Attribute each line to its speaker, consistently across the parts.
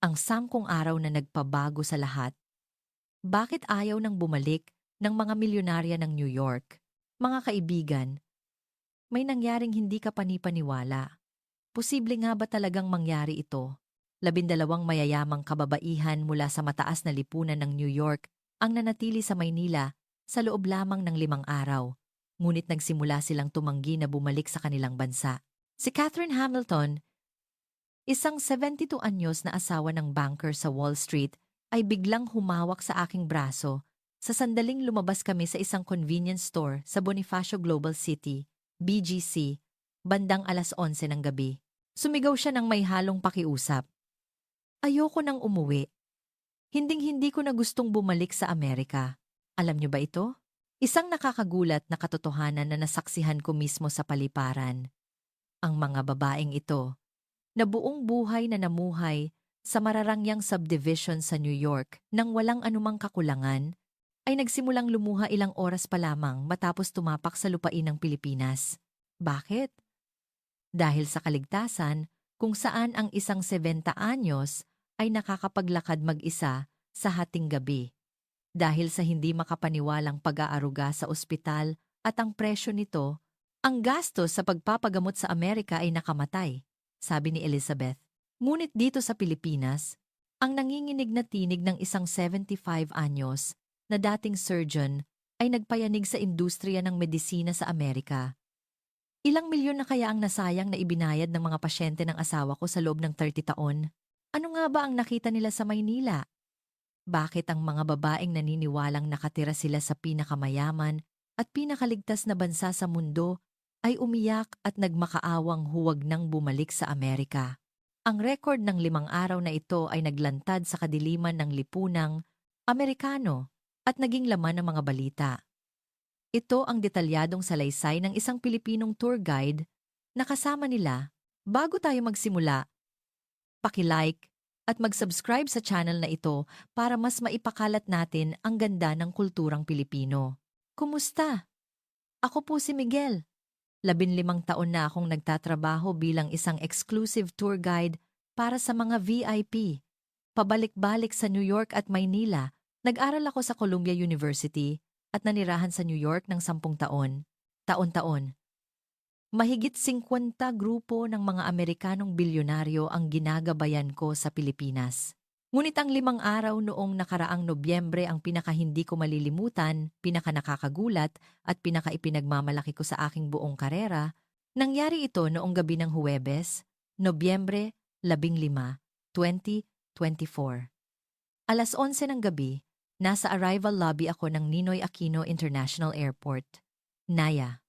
Speaker 1: Ang 10 araw na nagpabago sa lahat. Bakit ayaw nang bumalik ng mga milyonarya ng New York? Mga kaibigan, may nangyaring hindi ka panipaniwala. Posible nga ba talagang mangyari ito? 12 mayayamang kababaihan mula sa mataas na lipunan ng New York ang nanatili sa Maynila sa loob lamang ng 5 araw. Ngunit nagsimula silang tumanggi na bumalik sa kanilang bansa. Si Catherine Hamilton, isang 72 anyos na asawa ng banker sa Wall Street, ay biglang humawak sa aking braso sa sandaling lumabas kami sa isang convenience store sa Bonifacio Global City, BGC, bandang 11:00 ng gabi. Sumigaw siya ng may halong pakiusap. Ayoko nang umuwi. Hinding-hindi ko na gustong bumalik sa Amerika. Alam niyo ba ito? Isang nakakagulat na katotohanan na nasaksihan ko mismo sa paliparan. Ang mga babaeng ito, na buong buhay na namuhay sa mararangyang subdivision sa New York nang walang anumang kakulangan, ay nagsimulang lumuha ilang oras pa lamang matapos tumapak sa lupain ng Pilipinas. Bakit? Dahil sa kaligtasan kung saan ang isang 70 anyos ay nakakapaglakad mag-isa sa hating gabi. Dahil sa hindi makapaniwalang pag-aaruga sa ospital at ang presyo nito, ang gastos sa pagpapagamot sa Amerika ay nakamatay, sabi ni Elizabeth. Ngunit dito sa Pilipinas, ang nanginginig na tinig ng isang 75 anyos na dating surgeon ay nagpayanig sa industriya ng medisina sa Amerika. Ilang milyon na kaya ang nasayang na ibinayad ng mga pasyente ng asawa ko sa loob ng 30 taon? Ano nga ba ang nakita nila sa Maynila? Bakit ang mga babaeng naniniwalang nakatira sila sa pinakamayaman at pinakaligtas na bansa sa mundo ay umiyak at nagmakaawang huwag nang bumalik sa Amerika? Ang record ng 5 araw na ito ay naglantad sa kadiliman ng lipunang Amerikano at naging laman ng mga balita. Ito ang detalyadong salaysay ng isang Pilipinong tour guide na kasama nila. Bago tayo magsimula, paki-like at mag-subscribe sa channel na ito para mas maipakalat natin ang ganda ng kulturang Pilipino. Kumusta? Ako po si Miguel. 15 taon na akong nagtatrabaho bilang isang exclusive tour guide para sa mga VIP. Pabalik-balik sa New York at Maynila, nag-aral ako sa Columbia University at nanirahan sa New York ng 10 taon. Taon-taon. Mahigit 50 grupo ng mga Amerikanong bilyonaryo ang ginagabayan ko sa Pilipinas. Ngunit ang 5 araw noong nakaraang Nobyembre ang pinakahindi ko malilimutan, pinakanakakagulat at pinakaipinagmamalaki ko sa aking buong karera. Nangyari ito noong gabi ng Huwebes, Nobyembre 15, 2024. 11:00 ng gabi, nasa arrival lobby ako ng Ninoy Aquino International Airport. Naya.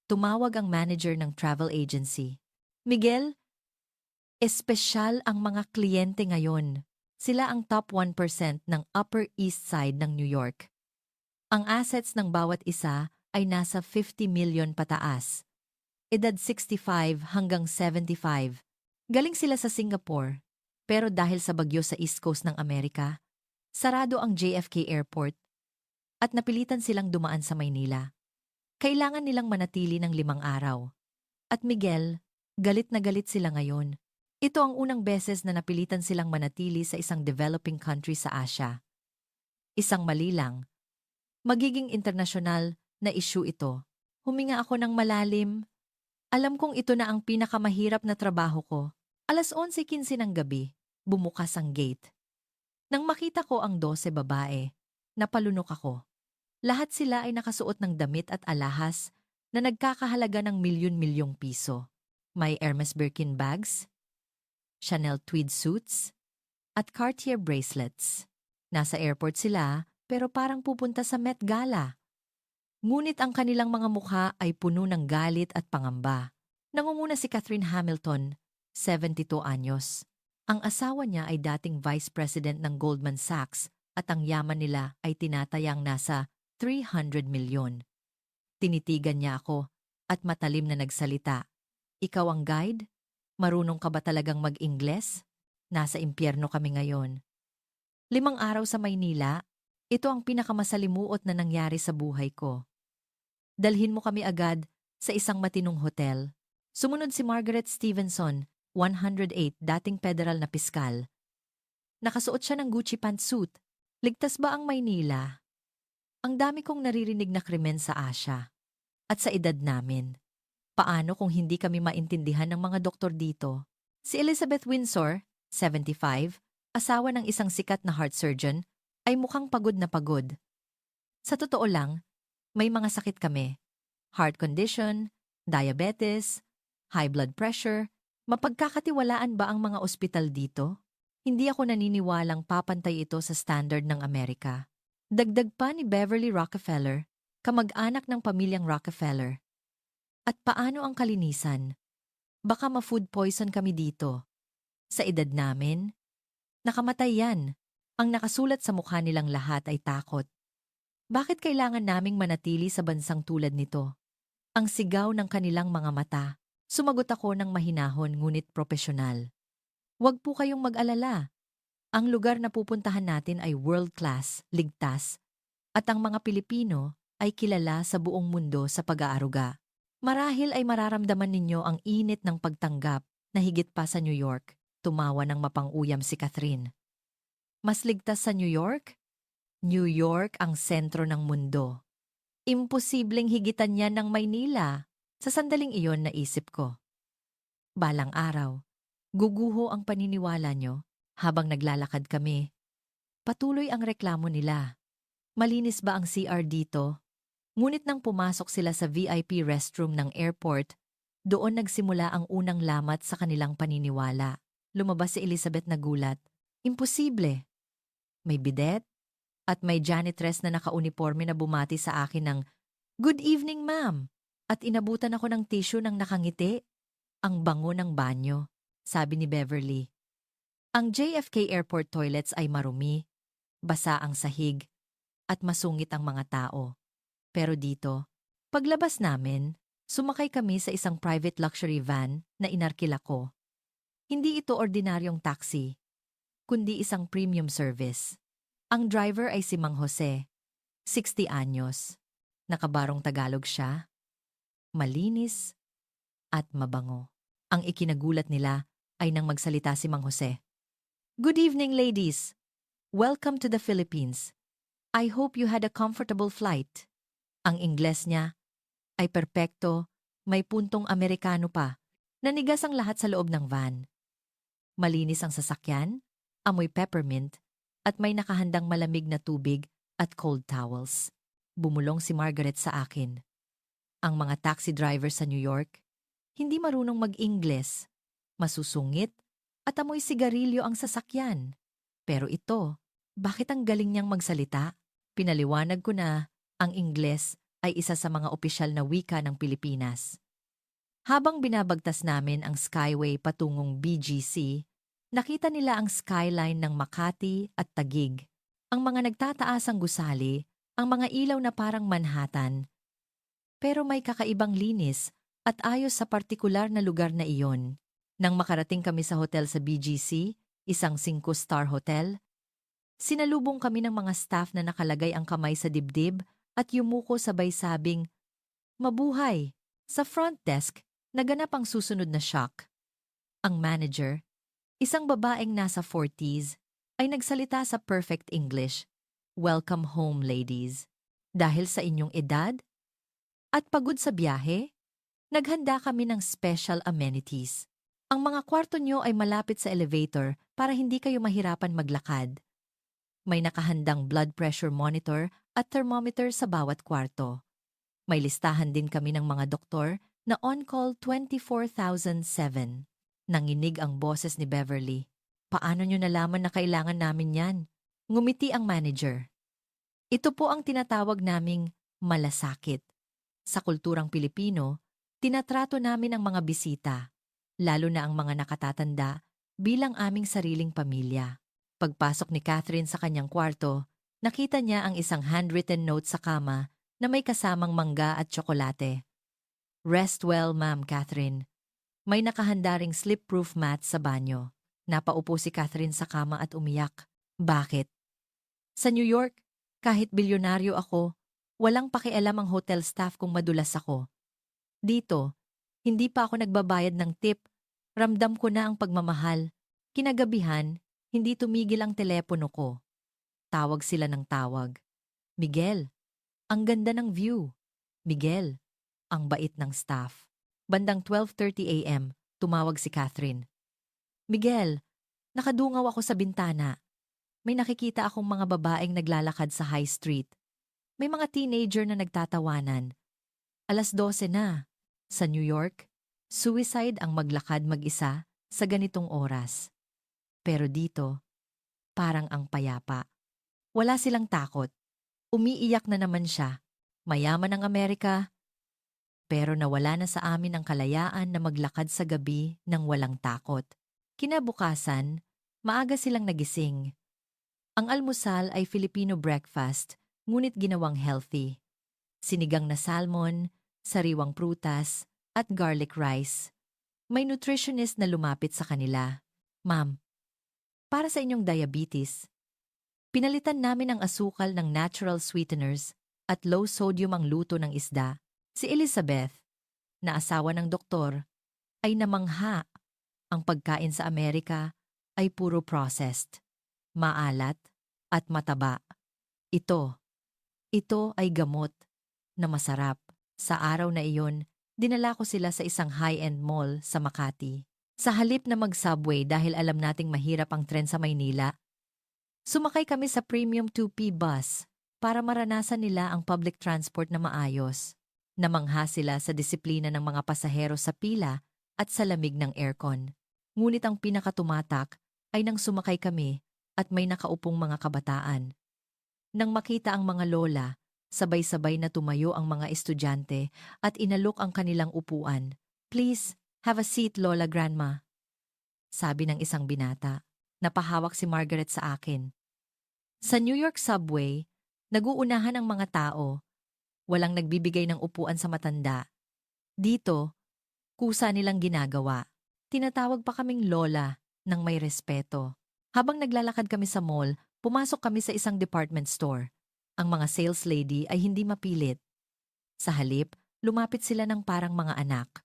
Speaker 1: Tumawag ang manager ng travel agency. Miguel, espesyal ang mga kliyente ngayon. Sila ang top 1% ng Upper East Side ng New York. Ang assets ng bawat isa ay nasa 50 million pataas. Edad 65 hanggang 75. Galing sila sa Singapore. Pero dahil sa bagyo sa East Coast ng Amerika, sarado ang JFK Airport at napilitan silang dumaan sa Maynila. Kailangan nilang manatili ng 5 araw. At Miguel, galit na galit sila ngayon. Ito ang unang beses na napilitan silang manatili sa isang developing country sa Asia. Isang mali lang. Magiging internasyonal na issue ito. Huminga ako ng malalim. Alam kong ito na ang pinakamahirap na trabaho ko. 11:15 ng gabi, bumukas ang gate. Nang makita ko ang 12 babae, napalunok ako. Lahat sila ay nakasuot ng damit at alahas na nagkakahalaga ng milyon-milyong piso. May Hermes Birkin bags, Chanel tweed suits, at Cartier bracelets. Nasa airport sila pero parang pupunta sa Met Gala. Ngunit ang kanilang mga mukha ay puno ng galit at pangamba. Nangunguna si Catherine Hamilton, 72 anyos. Ang asawa niya ay dating vice president ng Goldman Sachs at ang yaman nila ay tinatayang nasa 300 milyon. Tinitigan niya ako at matalim na nagsalita. Ikaw ang guide? Marunong ka ba talagang mag-Ingles? Nasa impyerno kami ngayon. 5 araw sa Maynila, ito ang pinakamasalimuot na nangyari sa buhay ko. Dalhin mo kami agad sa isang matinong hotel. Sumunod si Margaret Stevenson, 108, dating federal na piskal. Nakasuot siya ng Gucci pantsuit. Ligtas ba ang Maynila? Ang dami kong naririnig na krimen sa Asia. At sa edad namin. Paano kung hindi kami maintindihan ng mga doktor dito? Si Elizabeth Windsor, 75, asawa ng isang sikat na heart surgeon, ay mukhang pagod na pagod. Sa totoo lang, may mga sakit kami. Heart condition, diabetes, high blood pressure. Mapagkakatiwalaan ba ang mga ospital dito? Hindi ako naniniwalang papantay ito sa standard ng Amerika. Dagdag pa ni Beverly Rockefeller, kamag-anak ng pamilyang Rockefeller. At paano ang kalinisan? Baka ma-food poison kami dito. Sa edad namin, nakamatay yan. Ang nakasulat sa mukha nilang lahat ay takot. Bakit kailangan naming manatili sa bansang tulad nito? Ang sigaw ng kanilang mga mata. Sumagot ako ng mahinahon ngunit propesyonal. Huwag po kayong mag-alala. Ang lugar na pupuntahan natin ay world-class, ligtas, at ang mga Pilipino ay kilala sa buong mundo sa pag-aaruga. Marahil ay mararamdaman ninyo ang init ng pagtanggap na higit pa sa New York. Tumawa ng mapang-uyam si Catherine. Mas ligtas sa New York? New York ang sentro ng mundo. Imposibleng higitan niya ng Maynila. Sa sandaling iyon naisip ko. Balang araw, guguho ang paniniwala nyo habang naglalakad kami. Patuloy ang reklamo nila. Malinis ba ang CR dito? Ngunit nang pumasok sila sa VIP restroom ng airport, doon nagsimula ang unang lamat sa kanilang paniniwala. Lumabas si Elizabeth na gulat. Imposible. May bidet at may janitress na nakauniforme na bumati sa akin ng, "Good evening, ma'am." At inabutan ako ng tissue ng nakangiti. Ang bango ng banyo, sabi ni Beverly. Ang JFK Airport toilets ay marumi, basa ang sahig, at masungit ang mga tao. Pero dito, paglabas namin, sumakay kami sa isang private luxury van na inarkila ko. Hindi ito ordinaryong taxi, kundi isang premium service. Ang driver ay si Mang Jose, 60 anyos. Nakabarong Tagalog siya. Malinis at mabango. Ang ikinagulat nila ay nang magsalita si Mang Jose. "Good evening, ladies. Welcome to the Philippines. I hope you had a comfortable flight." Ang Ingles niya ay perpekto, may puntong Amerikano pa. Nanigas ang lahat sa loob ng van. Malinis ang sasakyan, amoy peppermint, at may nakahandang malamig na tubig at cold towels. Bumulong si Margaret sa akin. Ang mga taxi driver sa New York, hindi marunong mag-Ingles, masusungit, at amoy sigarilyo ang sasakyan. Pero ito, bakit ang galing niyang magsalita? Pinaliwanag ko na ang Ingles ay isa sa mga opisyal na wika ng Pilipinas. Habang binabagtas namin ang Skyway patungong BGC, nakita nila ang skyline ng Makati at Taguig, ang mga nagtataasang gusali, ang mga ilaw na parang Manhattan. Pero may kakaibang linis at ayos sa partikular na lugar na iyon. Nang makarating kami sa hotel sa BGC, isang 5-star hotel, sinalubong kami ng mga staff na nakalagay ang kamay sa dibdib at yumuko sabay sabing, "Mabuhay!" Sa front desk, naganap ang susunod na shock. Ang manager, isang babaeng nasa 40s, ay nagsalita sa perfect English. "Welcome home, ladies. Dahil sa inyong edad at pagod sa biyahe, naghanda kami ng special amenities. Ang mga kwarto nyo ay malapit sa elevator para hindi kayo mahirapan maglakad. May nakahandang blood pressure monitor at thermometer sa bawat kwarto. May listahan din kami ng mga doktor na on-call 24,007. Nanginig ang boses ni Beverly. "Paano nyo nalaman na kailangan namin yan?" Ngumiti ang manager. "Ito po ang tinatawag naming malasakit. Sa kulturang Pilipino, tinatrato namin ang mga bisita, lalo na ang mga nakatatanda, bilang aming sariling pamilya." Pagpasok ni Catherine sa kanyang kwarto, nakita niya ang isang handwritten note sa kama na may kasamang mangga at tsokolate. "Rest well, Ma'am Catherine." May nakahanda ring slip-proof mat sa banyo. Napaupo si Catherine sa kama at umiyak. Bakit? Sa New York, kahit bilyonaryo ako, walang pakialam ang hotel staff kung madulas ako. Dito, hindi pa ako nagbabayad ng tip. Ramdam ko na ang pagmamahal. Kinagabihan, Hindi tumigil ang telepono ko. Tawag sila ng tawag. Miguel, ang ganda ng view. Miguel, ang bait ng staff. Bandang 12:30 a.m., tumawag si Catherine. Miguel, nakadungaw ako sa bintana. May nakikita akong mga babaeng naglalakad sa high street. May mga teenager na nagtatawanan. 12:00 na. Sa New York, suicide ang maglakad mag-isa sa ganitong oras. Pero dito, parang ang payapa. Wala silang takot. Umiiyak na naman siya. Mayaman ang Amerika, pero nawala na sa amin ang kalayaan na maglakad sa gabi ng walang takot. Kinabukasan, maaga silang nagising. Ang almusal ay Filipino breakfast, ngunit ginawang healthy. Sinigang na salmon, sariwang prutas, at garlic rice. May nutritionist na lumapit sa kanila. Ma'am, para sa inyong diabetes, pinalitan namin ang asukal ng natural sweeteners at low sodium ang luto ng isda. Si Elizabeth, na asawa ng doktor, ay namangha. Ang pagkain sa Amerika ay puro processed, maalat at mataba. Ito ay gamot na masarap. Sa araw na iyon, dinala ko sila sa isang high-end mall sa Makati. Sa halip na mag-subway dahil alam nating mahirap ang tren sa Maynila, sumakay kami sa premium 2P bus para maranasan nila ang public transport na maayos. Namangha sila sa disiplina ng mga pasahero sa pila at sa lamig ng aircon. Ngunit ang pinakatumatak ay nang sumakay kami at may nakaupong mga kabataan. Nang makita ang mga lola, sabay-sabay na tumayo ang mga estudyante at inalok ang kanilang upuan. Please, have a seat, Lola Grandma. Sabi ng isang binata. Napahawak si Margaret sa akin. Sa New York subway, naguunahan ang mga tao. Walang nagbibigay ng upuan sa matanda. Dito, kusa nilang ginagawa. Tinatawag pa kaming lola ng may respeto. Habang naglalakad kami sa mall, pumasok kami sa isang department store. Ang mga sales lady ay hindi mapilit. Sa halip, lumapit sila ng parang mga anak.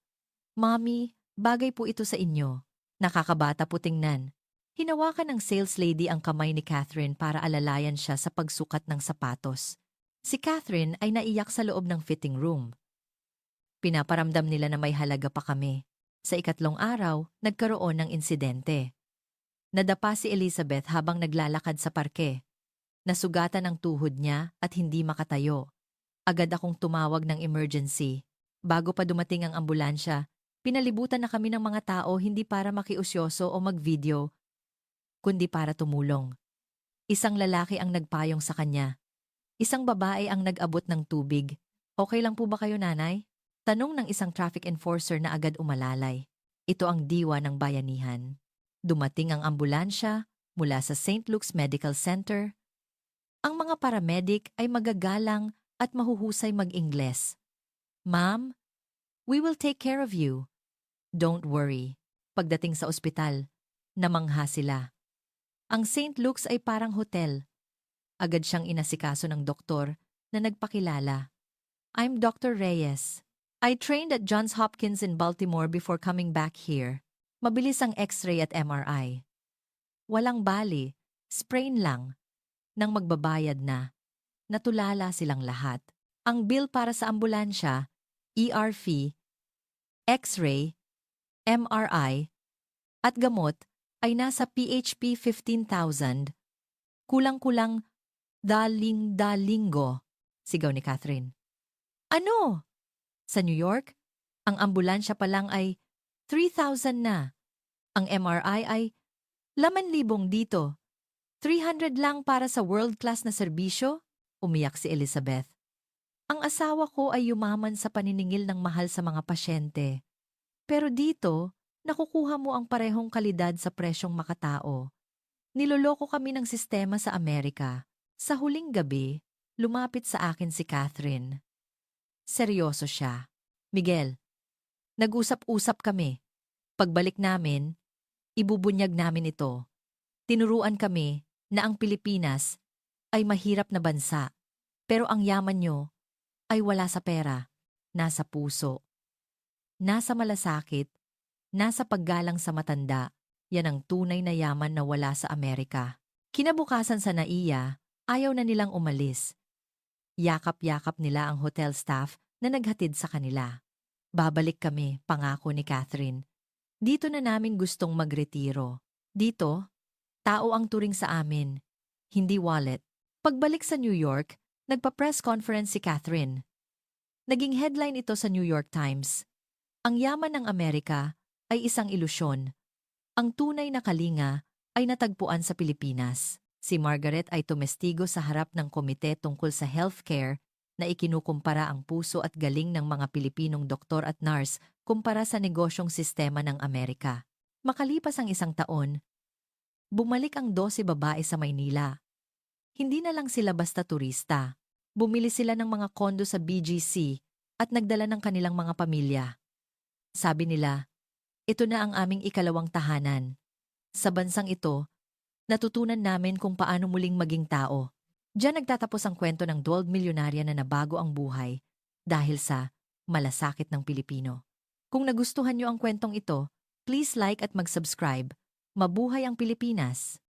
Speaker 1: Mommy, bagay po ito sa inyo. Nakakabata po tingnan. Hinawakan ng sales lady ang kamay ni Catherine para alalayan siya sa pagsukat ng sapatos. Si Catherine ay naiyak sa loob ng fitting room. Pinaparamdam nila na may halaga pa kami. Sa ikatlong araw, nagkaroon ng insidente. Nadapa si Elizabeth habang naglalakad sa parke. Nasugatan ang tuhod niya at hindi makatayo. Agad akong tumawag ng emergency. Bago pa dumating ang ambulansya, pinalibutan na kami ng mga tao hindi para makiusyoso o mag-video, kundi para tumulong. Isang lalaki ang nagpayong sa kanya. Isang babae ang nag-abot ng tubig. Okay lang po ba kayo, nanay? Tanong ng isang traffic enforcer na agad umalalay. Ito ang diwa ng bayanihan. Dumating ang ambulansya mula sa St. Luke's Medical Center. Ang mga paramedic ay magagalang at mahuhusay mag-Ingles. Ma'am, we will take care of you. Don't worry. Pagdating sa ospital, namangha sila. Ang St. Luke's ay parang hotel. Agad siyang inasikaso ng doktor na nagpakilala. I'm Dr. Reyes. I trained at Johns Hopkins in Baltimore before coming back here. Mabilis ang X-ray at MRI. Walang bali, sprain lang. Nang magbabayad na, natulala silang lahat. Ang bill para sa ambulansya, ER fee, X-ray, MRI, at gamot ay nasa PHP 15,000. Kulang-kulang daling-dalinggo, sigaw ni Catherine. Ano? Sa New York, ang ambulansya pa lang ay 3,000 na. Ang MRI ay 8,000 dito. 300 lang para sa world-class na serbisyo? Umiyak si Elizabeth. Ang asawa ko ay yumaman sa paniningil ng mahal sa mga pasyente. Pero dito, nakukuha mo ang parehong kalidad sa presyong makatao. Niloloko kami ng sistema sa Amerika. Sa huling gabi, lumapit sa akin si Catherine. Seryoso siya. Miguel, nag-usap-usap kami. Pagbalik namin, ibubunyag namin ito. Tinuruan kami na ang Pilipinas ay mahirap na bansa, pero ang yaman nyo ay wala sa pera, nasa puso. Nasa malasakit, nasa paggalang sa matanda, Yan ang tunay na yaman na wala sa Amerika. Kinabukasan sa NAIA, ayaw na nilang umalis. Yakap-yakap nila ang hotel staff na naghatid sa kanila. Babalik kami, pangako ni Catherine. Dito na namin gustong magretiro. Dito, tao ang turing sa amin, hindi wallet. Pagbalik sa New York, nagpa-press conference si Catherine. Naging headline ito sa New York Times. Ang yaman ng Amerika ay isang ilusyon. Ang tunay na kalinga ay natagpuan sa Pilipinas. Si Margaret ay tumestigo sa harap ng komite tungkol sa healthcare na ikinukumpara ang puso at galing ng mga Pilipinong doktor at nurse kumpara sa negosyong sistema ng Amerika. Makalipas ang isang taon, bumalik ang 12 babae sa Maynila. Hindi na lang sila basta turista. Bumili sila ng mga kondo sa BGC at nagdala ng kanilang mga pamilya. Sabi nila, ito na ang aming ikalawang tahanan. Sa bansang ito, natutunan namin kung paano muling maging tao. Diyan nagtatapos ang kwento ng 12 milyonarya na nabago ang buhay dahil sa malasakit ng Pilipino. Kung nagustuhan niyo ang kwentong ito, please like at mag-subscribe. Mabuhay ang Pilipinas!